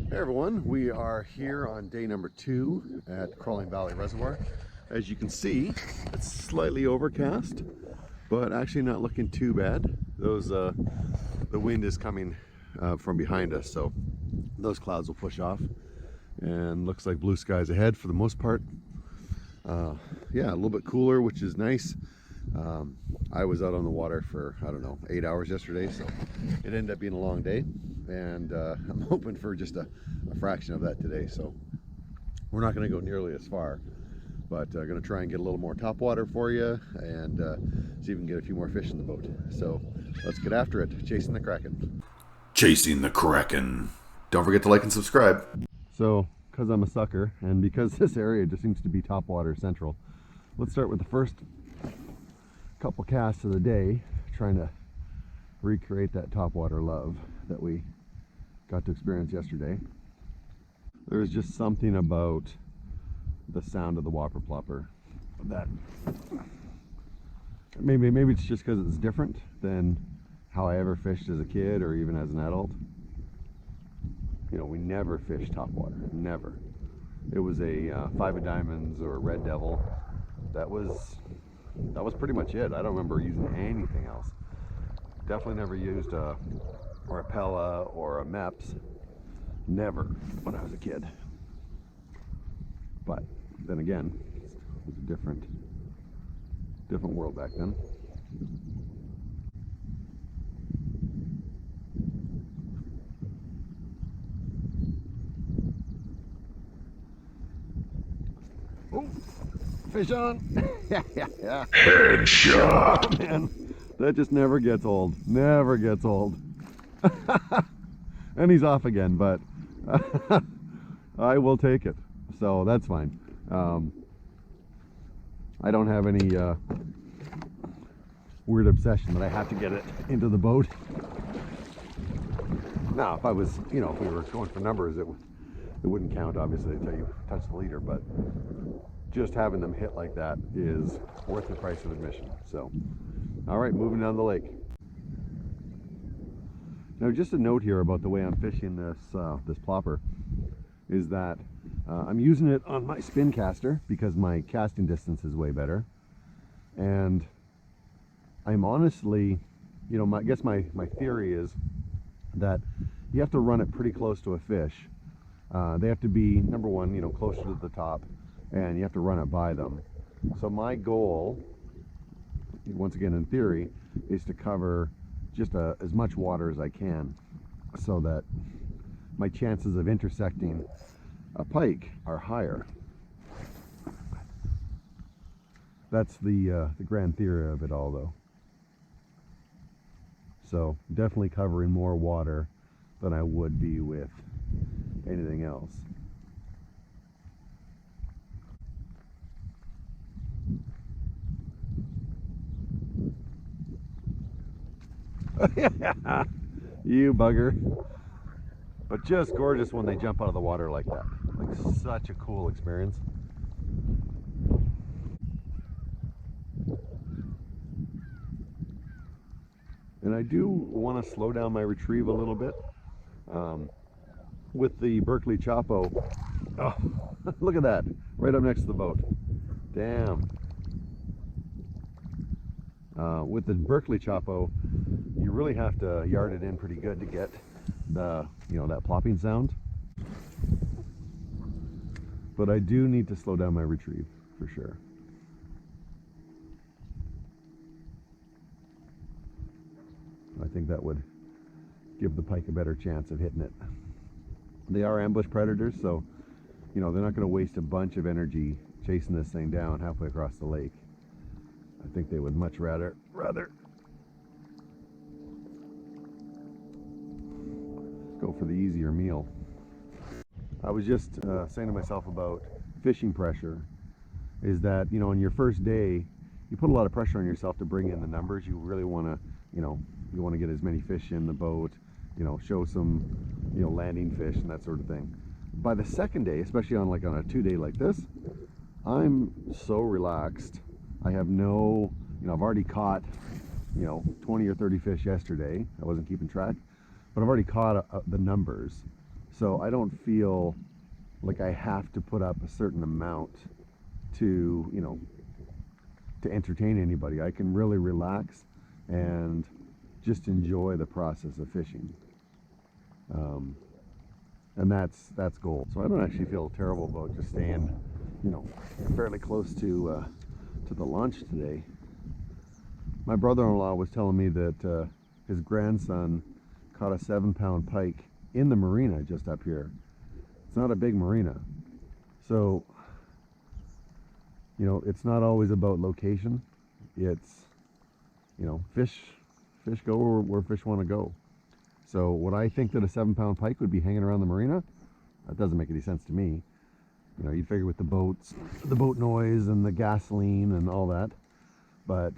Hey everyone, we are here on day number 2 at Crawling Valley Reservoir. As you can see, it's slightly overcast, but actually not looking too bad. The wind is coming from behind us, so those clouds will push off, and looks like blue skies ahead for the most part. Yeah, a little bit cooler, which is nice. I was out on the water for, I don't know, 8 hours yesterday, so it ended up being a long day, and I'm hoping for just a fraction of that today. So we're not going to go nearly as far, but going to try and get a little more top water for you, and see if we can get a few more fish in the boat. So let's get after it, chasing the Kraken. Chasing the Kraken. Don't forget to like and subscribe. So, because I'm a sucker, and because this area just seems to be topwater central, let's start with the first couple casts of the day, trying to recreate that topwater love that we got to experience yesterday. There's just something about the sound of the whopper plopper that maybe it's just because it's different than how I ever fished as a kid or even as an adult. You know, we never fished topwater, never. It was a 5 of diamonds or a red devil. That was pretty much it. I don't remember using anything else. Definitely never used a Pella or a Meps. Never when I was a kid. But then again, it was a different world back then. Oh, fish on! Yeah. Headshot. Oh, man, that just never gets old. Never gets old. And he's off again, but I will take it. So that's fine. I don't have any weird obsession that I have to get it into the boat. Now, if I was, if we were going for numbers, it wouldn't count, obviously, until you touch the leader, but just having them hit like that is worth the price of admission. So, all right, moving down the lake. Now, just a note here about the way I'm fishing this plopper is that I'm using it on my spin caster because my casting distance is way better, and I'm honestly, I guess my theory is that you have to run it pretty close to a fish. They have to be, number one, closer to the top, and you have to run it by them. So my goal, once again in theory, is to cover just as much water as I can, so that my chances of intersecting a pike are higher. That's the grand theory of it all, though. So definitely covering more water than I would be with anything else. You bugger. But just gorgeous when they jump out of the water like that. Like, such a cool experience. And I do want to slow down my retrieve a little bit. With the Berkeley Chopo. Oh, look at that. Right up next to the boat. Damn. With the Berkeley Chopo, you really have to yard it in pretty good to get the, that plopping sound. But I do need to slow down my retrieve, for sure. I think that would give the pike a better chance of hitting it. They are ambush predators, so, they're not going to waste a bunch of energy chasing this thing down halfway across the lake. I think they would much rather go for the easier meal. I was just saying to myself about fishing pressure is that, on your first day, you put a lot of pressure on yourself to bring in the numbers. You really want to, you want to get as many fish in the boat, show some, landing fish and that sort of thing. By the second day, especially on a 2-day like this, I'm so relaxed. I have no, I've already caught, 20 or 30 fish yesterday. I wasn't keeping track, but I've already caught the numbers. So I don't feel like I have to put up a certain amount to, you know, to entertain anybody. I can really relax and just enjoy the process of fishing. And that's gold. So I don't actually feel terrible about just staying, you know, fairly close to the launch today. My brother-in-law was telling me that his grandson caught a 7-pound pike in the marina just up here. It's not a big marina. So, you know, it's not always about location. It's, you know, fish go where fish want to go. So would I think that a 7-pound pike would be hanging around the marina? That doesn't make any sense to me. You know, you'd figure with the boats, the boat noise and the gasoline and all that. But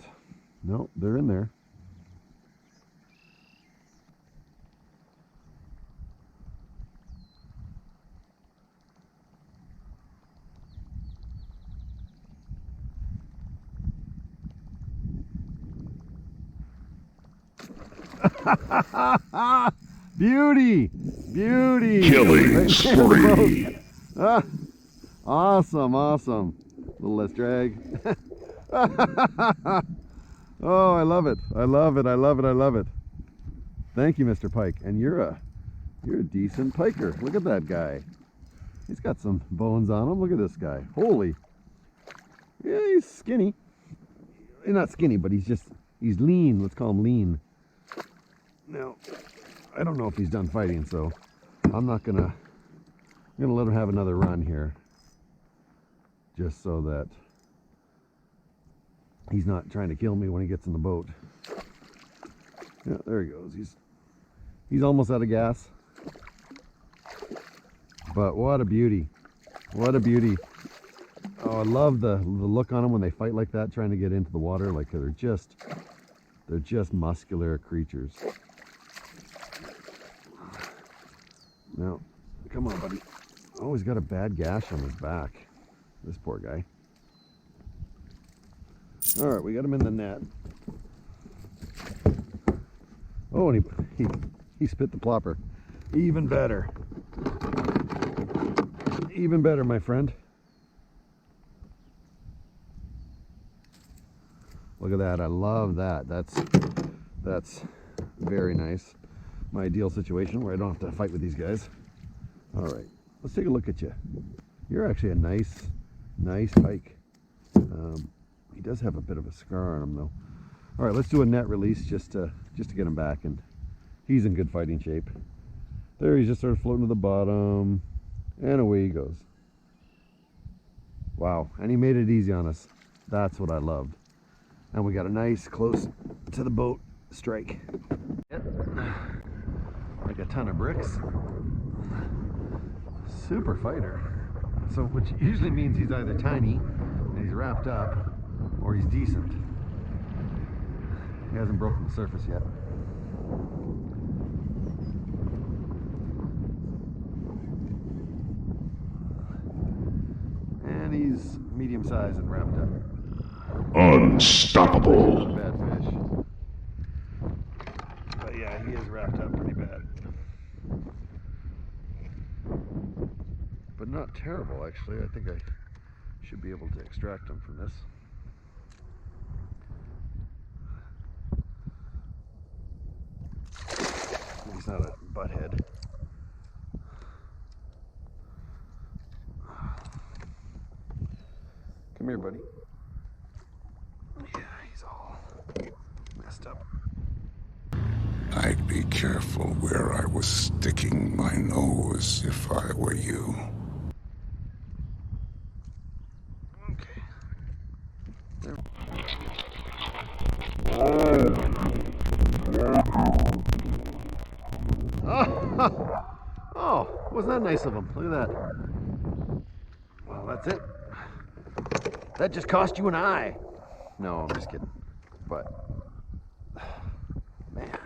no, they're in there. Beauty! Beauty! Killing spree. Ah, awesome, awesome. A little less drag. Oh, I love it. I love it. I love it. I love it. Thank you, Mr. Pike. And you're a decent piker. Look at that guy. He's got some bones on him. Look at this guy. Holy. Yeah, he's skinny. He's not skinny, but he's lean. Let's call him lean. Now, I don't know if he's done fighting, so I'm gonna let him have another run here, just so that he's not trying to kill me when he gets in the boat. Yeah, there he goes. He's almost out of gas. But what a beauty. What a beauty. Oh, I love the look on them when they fight like that, trying to get into the water. Like they're just muscular creatures. Now, come on, buddy. Oh, he's got a bad gash on his back. This poor guy. All right, we got him in the net. Oh, and he spit the plopper. Even better. Even better, my friend. Look at that. I love that. That's very nice. My ideal situation where I don't have to fight with these guys. All right, let's take a look at you. You're actually a nice pike. He does have a bit of a scar on him though. All right, let's do a net release just to get him back, and he's in good fighting shape. There, he's just sort of floating to the bottom, and away he goes. Wow, and he made it easy on us. That's what I loved. And we got a nice close to the boat strike. Yep. Like a ton of bricks. Super fighter. So, which usually means he's either tiny and he's wrapped up, or he's decent. He hasn't broken the surface yet. And he's medium sized and wrapped up. Unstoppable. Not a bad fish. But yeah, he is wrapped up pretty bad. But not terrible, actually. I think I should be able to extract him from this. He's not a butthead. Come here, buddy. Yeah, he's all messed up. I'd be careful where I was sticking my nose if I were you. Okay. There. Oh, wasn't that nice of him? Look at that. Well, that's it. That just cost you an eye. No, I'm just kidding. But, man,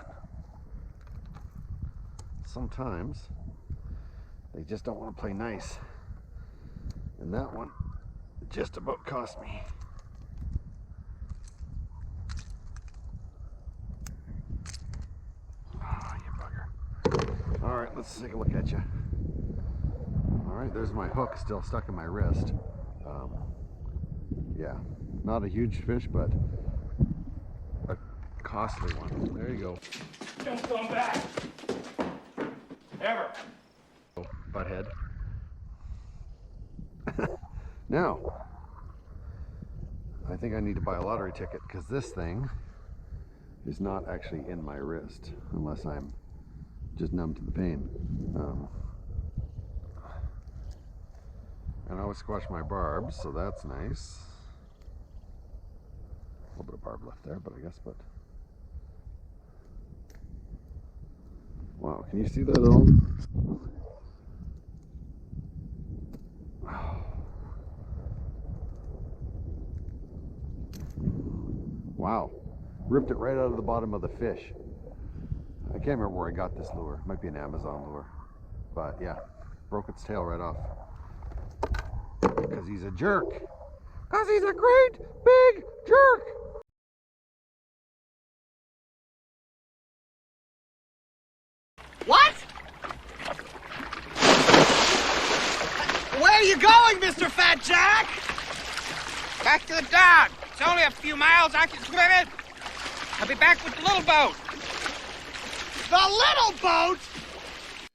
sometimes they just don't want to play nice. And that one just about cost me. Oh, you bugger. All right, let's take a look at you. Alright, there's my hook still stuck in my wrist. Yeah, not a huge fish, but a costly one. There you go. Don't come back. Ever. Oh, butthead. Now, I think I need to buy a lottery ticket because this thing is not actually in my wrist unless I'm just numb to the pain. And I always squash my barbs, so that's nice. A little bit of barb left there, but I guess, wow, can you see that at all? Wow, ripped it right out of the bottom of the fish. I can't remember where I got this lure. It might be an Amazon lure. But yeah, broke its tail right off. Because he's a jerk. Because he's a great big jerk. What? Where are you going, Mr. Fat Jack? Back to the dock. It's only a few miles. I can swim it. I'll be back with the little boat. The little boat?